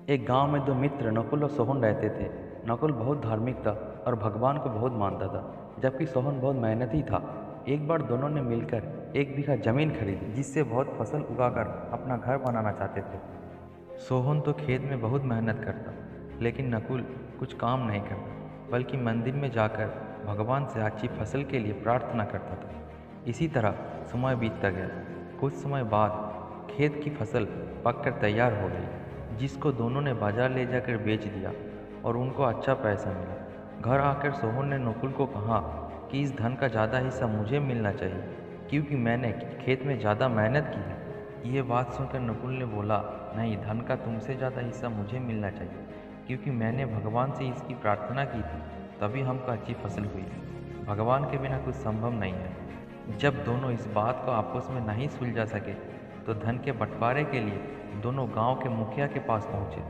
एक गांव में दो मित्र नकुल और सोहन रहते थे। नकुल बहुत धार्मिक था और भगवान को बहुत मानता था, जबकि सोहन बहुत मेहनती था। एक बार दोनों ने मिलकर 1 बीघा जमीन खरीदी, जिससे बहुत फसल उगाकर अपना घर बनाना चाहते थे। सोहन तो खेत में बहुत मेहनत करता, लेकिन नकुल कुछ काम नहीं करता, बल्कि मंदिर में जाकर भगवान से अच्छी फसल के लिए प्रार्थना करता था। इसी तरह समय बीतता गया। कुछ समय बाद खेत की फसल पककर तैयार हो गई, जिसको दोनों ने बाजार ले जाकर बेच दिया और उनको अच्छा पैसा मिला। घर आकर सोहन ने नकुल को कहा कि इस धन का ज़्यादा हिस्सा मुझे मिलना चाहिए, क्योंकि मैंने खेत में ज़्यादा मेहनत की है। ये बात सुनकर नकुल ने बोला, नहीं, धन का तुमसे ज़्यादा हिस्सा मुझे मिलना चाहिए, क्योंकि मैंने भगवान से इसकी प्रार्थना की थी, तभी हमको अच्छी फसल हुई है। भगवान के बिना कुछ संभव नहीं है। जब दोनों इस बात को आपस में नहीं सुलझा सके, तो धन के बंटवारे के लिए दोनों गांव के मुखिया के पास पहुंचे।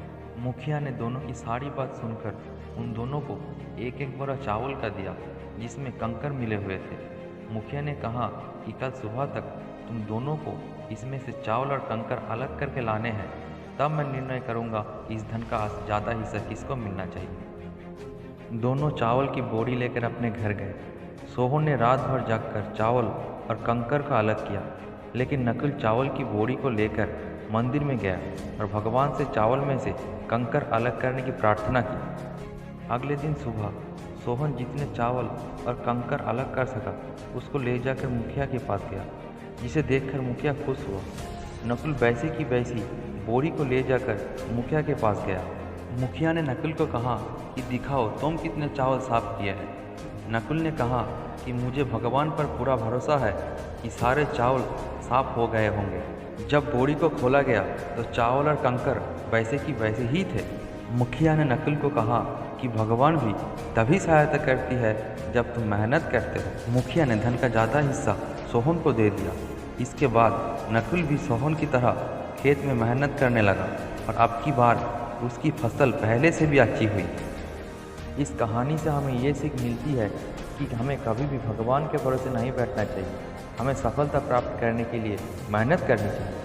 मुखिया ने दोनों की सारी बात सुनकर उन दोनों को एक एक बोरा चावल का दिया, जिसमें कंकर मिले हुए थे। मुखिया ने कहा कि कल सुबह तक तुम दोनों को इसमें से चावल और कंकर अलग करके लाने हैं, तब मैं निर्णय करूंगा कि इस धन का ज़्यादा हिस्सा किसको मिलना चाहिए। दोनों चावल की बोरी लेकर अपने घर गए। सोहन ने रात भर जागकर चावल और कंकर का अलग किया, लेकिन नकुल चावल की बोरी को लेकर मंदिर में गया और भगवान से चावल में से कंकर अलग करने की प्रार्थना की। अगले दिन सुबह सोहन जितने चावल और कंकर अलग कर सका, उसको ले जाकर मुखिया के पास गया, जिसे देखकर मुखिया खुश हुआ। नकुल वैसे की वैसी बोरी को ले जाकर मुखिया के पास गया। मुखिया ने नकुल को कहा कि दिखाओ तुम कितने चावल साफ किए हैं। नकुल ने कहा कि मुझे भगवान पर पूरा भरोसा है कि सारे चावल साफ हो गए होंगे। जब बोरी को खोला गया तो चावल और कंकर वैसे की वैसे ही थे। मुखिया ने नकुल को कहा कि भगवान भी तभी सहायता करती है जब तुम मेहनत करते हो। मुखिया ने धन का ज़्यादा हिस्सा सोहन को दे दिया। इसके बाद नकुल भी सोहन की तरह खेत में मेहनत करने लगा और अब की बार उसकी फसल पहले से भी अच्छी हुई। इस कहानी से हमें ये सीख मिलती है कि हमें कभी भी भगवान के भरोसे नहीं बैठना चाहिए। हमें सफलता प्राप्त करने के लिए मेहनत करनी चाहिए।